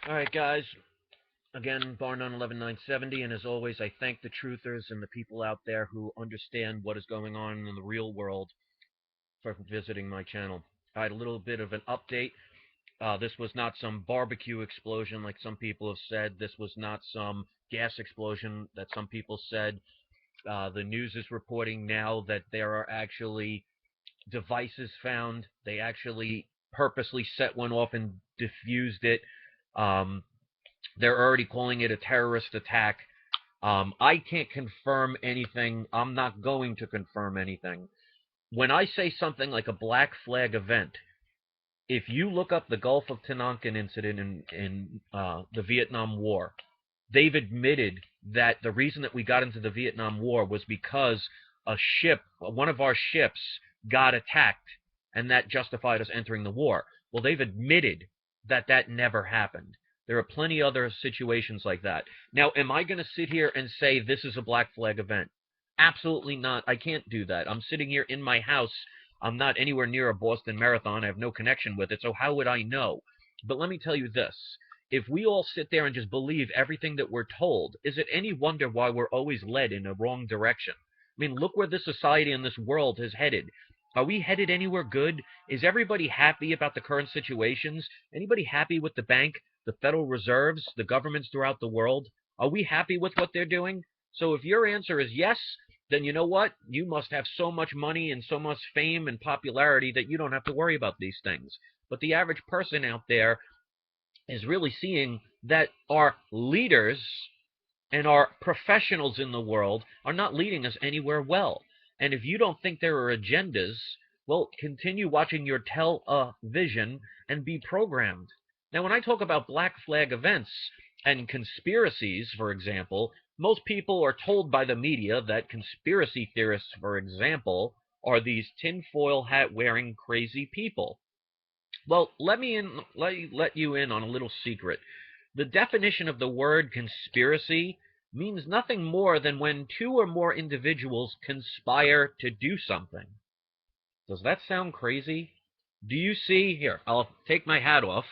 Alright, guys. Again, Barnon 11970, and as always, I thank the truthers and the people out there who understand what is going on in the real world for visiting my channel. I had a little bit of an update. This was not some barbecue explosion like some people have said. This was not some gas explosion that some people said. The news is reporting now that there are actually devices found. They actually purposely set one off and diffused it. Um, they're already calling it a terrorist attack. I can't confirm anything. I'm not going to confirm anything. When I say something like a black flag event, if you look up the Gulf of Tonkin incident in the Vietnam War, they've admitted that the reason that we got into the Vietnam War was because a ship, one of our ships, got attacked, and that justified us entering the war. Well, they've admitted that that never happened. There are plenty other situations like that. Now, am I going to sit here and say this is a black flag event? Absolutely not. I can't do that. I'm sitting here in my house. I'm not anywhere near a Boston Marathon. I have no connection with it, so how would I know? But let me tell you this. If we all sit there and just believe everything that we're told, is it any wonder why we're always led in a wrong direction? I mean, look where this society and this world has headed. Are we headed anywhere good? Is everybody happy about the current situations? Anybody happy with the bank, the Federal Reserves, the governments throughout the world? Are we happy with what they're doing? So if your answer is yes, then you know what? You must have so much money and so much fame and popularity that you don't have to worry about these things. But the average person out there is really seeing that our leaders and our professionals in the world are not leading us anywhere well. And if you don't think there are agendas, well, continue watching your television and be programmed. Now, when I talk about black flag events and conspiracies, for example, most people are told by the media that conspiracy theorists, for example, are these tinfoil hat wearing crazy people. Well, let you in on a little secret. The definition of the word conspiracy means nothing more than when two or more individuals conspire to do something. Does that sound crazy? Do you see here? I'll take my hat off.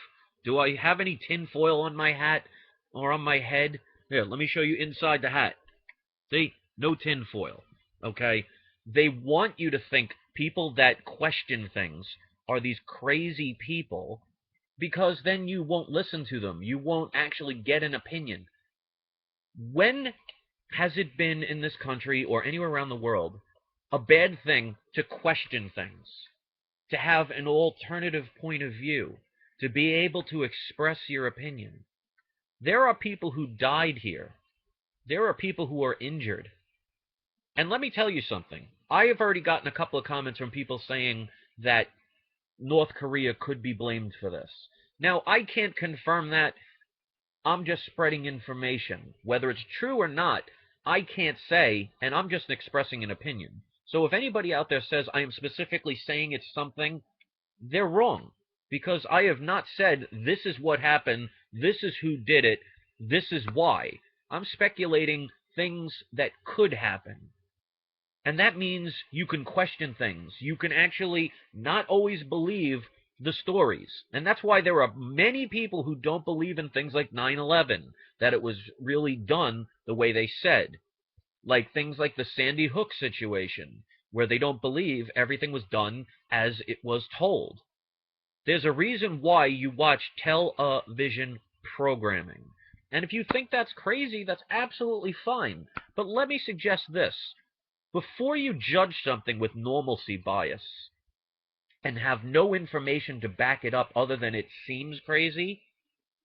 Do I have any tinfoil on my hat or on my head? Here, let me show you inside the hat. See? No tinfoil. Okay? They want you to think people that question things are these crazy people because then you won't listen to them. You won't actually get an opinion. When has it been in this country or anywhere around the world a bad thing to question things, to have an alternative point of view, to be able to express your opinion? There are people who died here. There are people who are injured. And let me tell you something. I have already gotten a couple of comments from people saying that North Korea could be blamed for this. Now, I can't confirm that. I'm just spreading information. Whether it's true or not, I can't say, and I'm just expressing an opinion. So if anybody out there says I am specifically saying it's something, they're wrong. Because I have not said this is what happened, this is who did it, this is why. I'm speculating things that could happen. And that means you can question things. You can actually not always believe the stories. And that's why there are many people who don't believe in things like 9/11, that it was really done the way they said. Like things like the Sandy Hook situation, where they don't believe everything was done as it was told. There's a reason why you watch television programming. And if you think that's crazy, that's absolutely fine. But let me suggest this. Before you judge something with normalcy bias and have no information to back it up other than it seems crazy,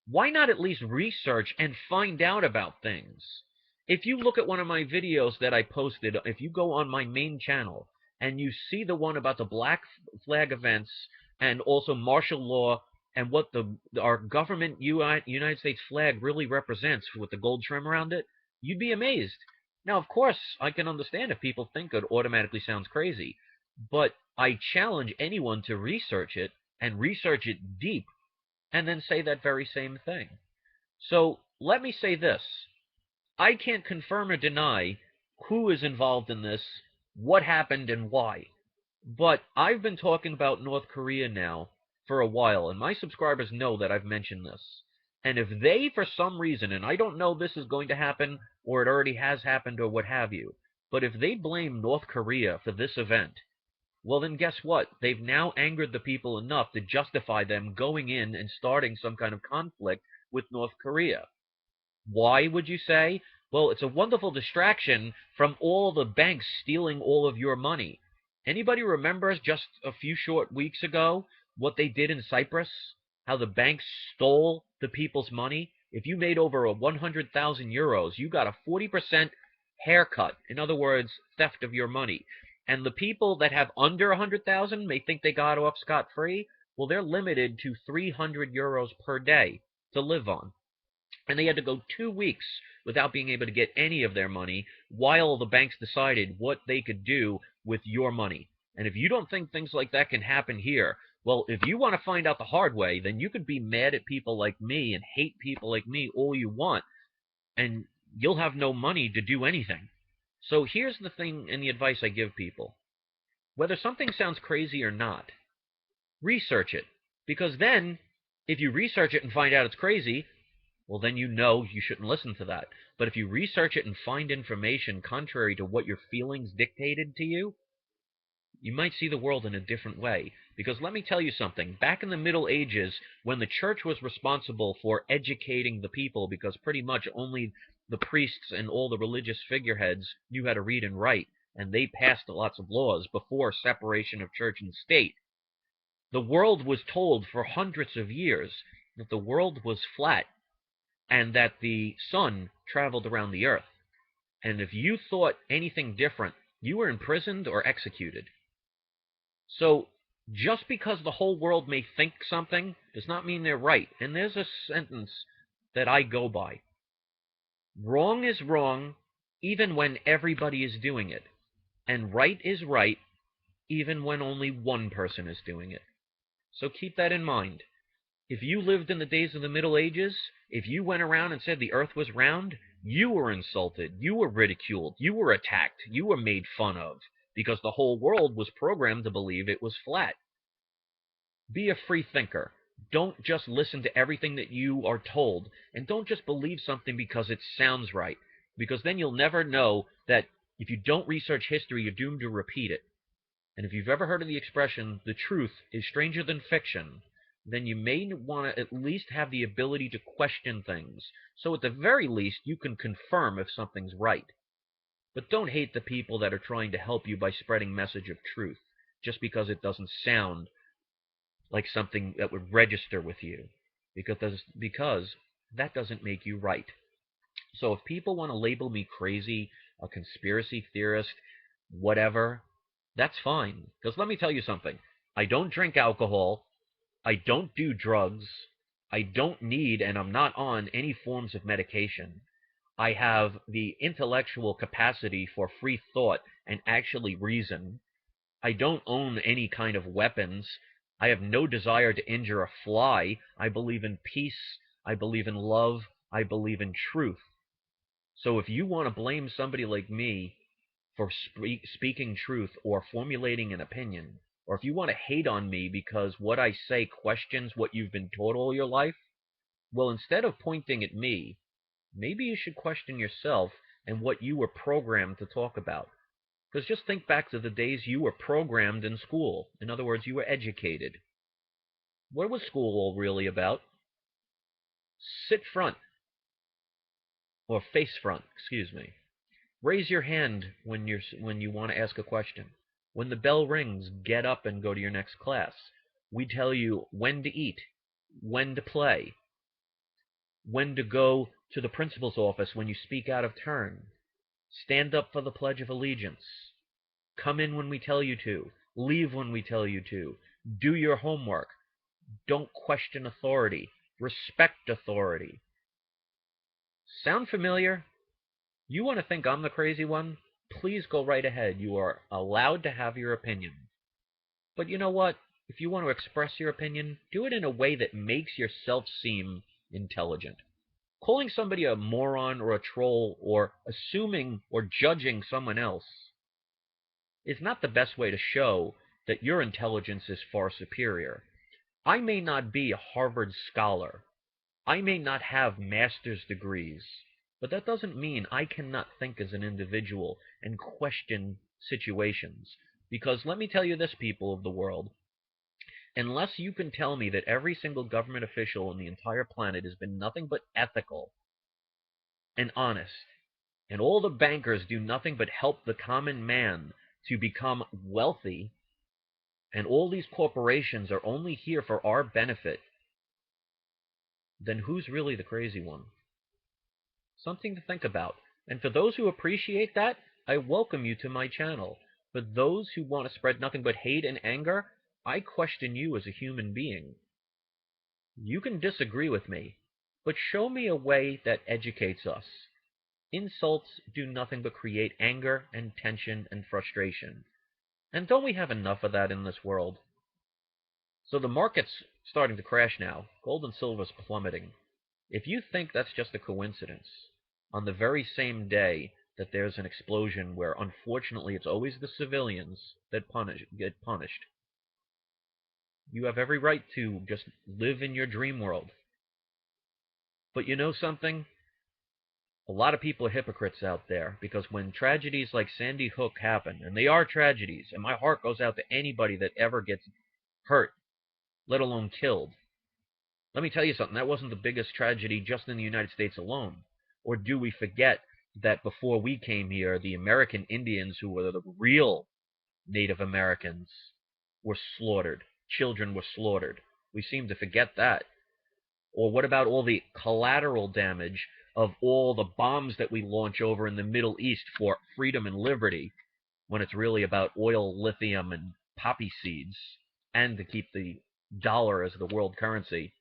why not at least research and find out about things? If you look at one of my videos that I posted, if you go on my main channel and you see the one about the black flag events and also martial law and what our government United States flag really represents with the gold trim around it, you'd be amazed. Now, of course, I can understand if people think it automatically sounds crazy, but I challenge anyone to research it and research it deep and then say that very same thing. So let me say this. I can't confirm or deny who is involved in this, what happened, and why. But I've been talking about North Korea now for a while, and my subscribers know that I've mentioned this. And if they, for some reason, and I don't know this is going to happen or it already has happened or what have you, but if they blame North Korea for this event, well, then guess what? They've now angered the people enough to justify them going in and starting some kind of conflict with North Korea. Why, would you say? Well, it's a wonderful distraction from all the banks stealing all of your money. Anybody remember just a few short weeks ago what they did in Cyprus? How the banks stole the people's money? If you made over 100,000 euros, you got a 40% haircut. In other words, theft of your money. And the people that have under 100,000 may think they got off scot-free. Well, they're limited to 300 euros per day to live on. And they had to go 2 weeks without being able to get any of their money while the banks decided what they could do with your money. And if you don't think things like that can happen here, well, if you want to find out the hard way, then you could be mad at people like me and hate people like me all you want, and you'll have no money to do anything. So here's the thing and the advice I give people. Whether something sounds crazy or not, research it. Because then, if you research it and find out it's crazy, well, then you know you shouldn't listen to that. But if you research it and find information contrary to what your feelings dictated to you, you might see the world in a different way. Because let me tell you something. Back in the Middle Ages, when the church was responsible for educating the people, because pretty much only the priests and all the religious figureheads knew how to read and write, and they passed lots of laws before separation of church and state, the world was told for hundreds of years that the world was flat and that the sun traveled around the earth. And if you thought anything different, you were imprisoned or executed. So just because the whole world may think something does not mean they're right. And there's a sentence that I go by. Wrong is wrong even when everybody is doing it. And right is right even when only one person is doing it. So keep that in mind. If you lived in the days of the Middle Ages, if you went around and said the earth was round, you were insulted, you were ridiculed, you were attacked, you were made fun of, because the whole world was programmed to believe it was flat. Be a free thinker. Don't just listen to everything that you are told, and don't just believe something because it sounds right, because then you'll never know that if you don't research history, you're doomed to repeat it. And if you've ever heard of the expression, the truth is stranger than fiction, then you may want to at least have the ability to question things. So at the very least, you can confirm if something's right. But don't hate the people that are trying to help you by spreading message of truth, just because it doesn't sound like something that would register with you. Because that doesn't make you right. So if people want to label me crazy, a conspiracy theorist, whatever, that's fine. Because let me tell you something. I don't drink alcohol. I don't do drugs. I don't need, and I'm not on any forms of medication. I have the intellectual capacity for free thought and actually reason. I don't own any kind of weapons. I have no desire to injure a fly. I believe in peace. I believe in love. I believe in truth. So if you want to blame somebody like me for speaking truth or formulating an opinion, or if you want to hate on me because what I say questions what you've been taught all your life, well, instead of pointing at me, maybe you should question yourself and what you were programmed to talk about. Because just think back to the days you were programmed in school. In other words, you were educated. What was school all really about? Sit front, or face front, excuse me. Raise your hand when you want to ask a question. When the bell rings, get up and go to your next class. We tell you when to eat, when to play, when to go to the principal's office when you speak out of turn. Stand up for the Pledge of Allegiance. Come in when we tell you to. Leave when we tell you to. Do your homework. Don't question authority. Respect authority. Sound familiar? You want to think I'm the crazy one? Please go right ahead. You are allowed to have your opinion. But you know what? If you want to express your opinion, do it in a way that makes yourself seem intelligent. Calling somebody a moron or a troll or assuming or judging someone else is not the best way to show that your intelligence is far superior. I may not be a Harvard scholar, I may not have master's degrees, but that doesn't mean I cannot think as an individual and question situations. Because let me tell you this, people of the world, unless you can tell me that every single government official on the entire planet has been nothing but ethical and honest, and all the bankers do nothing but help the common man to become wealthy, and all these corporations are only here for our benefit, then who's really the crazy one? Something to think about. And for those who appreciate that, I welcome you to my channel. For those who want to spread nothing but hate and anger, I question you as a human being. You can disagree with me, but show me a way that educates us. Insults do nothing but create anger and tension and frustration. And don't we have enough of that in this world? So the market's starting to crash now. Gold and silver's plummeting. If you think that's just a coincidence, on the very same day that there's an explosion where unfortunately it's always the civilians that get punished, you have every right to just live in your dream world. But you know something? A lot of people are hypocrites out there, because when tragedies like Sandy Hook happen, and they are tragedies, and my heart goes out to anybody that ever gets hurt, let alone killed. Let me tell you something, that wasn't the biggest tragedy just in the United States alone. Or do we forget that before we came here, the American Indians, who were the real Native Americans, were slaughtered. Children were slaughtered. We seem to forget that. Or what about all the collateral damage of all the bombs that we launch over in the Middle East for freedom and liberty, when it's really about oil, lithium, and poppy seeds, and to keep the dollar as the world currency?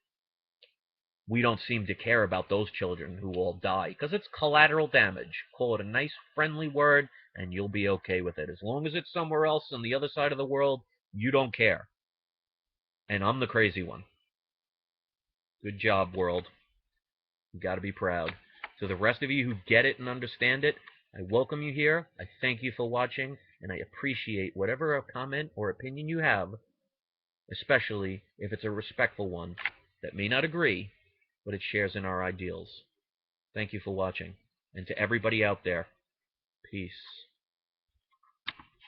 We don't seem to care about those children who all die, because it's collateral damage. Call it a nice, friendly word, and you'll be okay with it. As long as it's somewhere else on the other side of the world, you don't care. And I'm the crazy one. Good job, world. You got to be proud. To the rest of you who get it and understand it, I welcome you here. I thank you for watching, and I appreciate whatever comment or opinion you have, especially if it's a respectful one that may not agree, but it shares in our ideals. Thank you for watching. And to everybody out there, peace.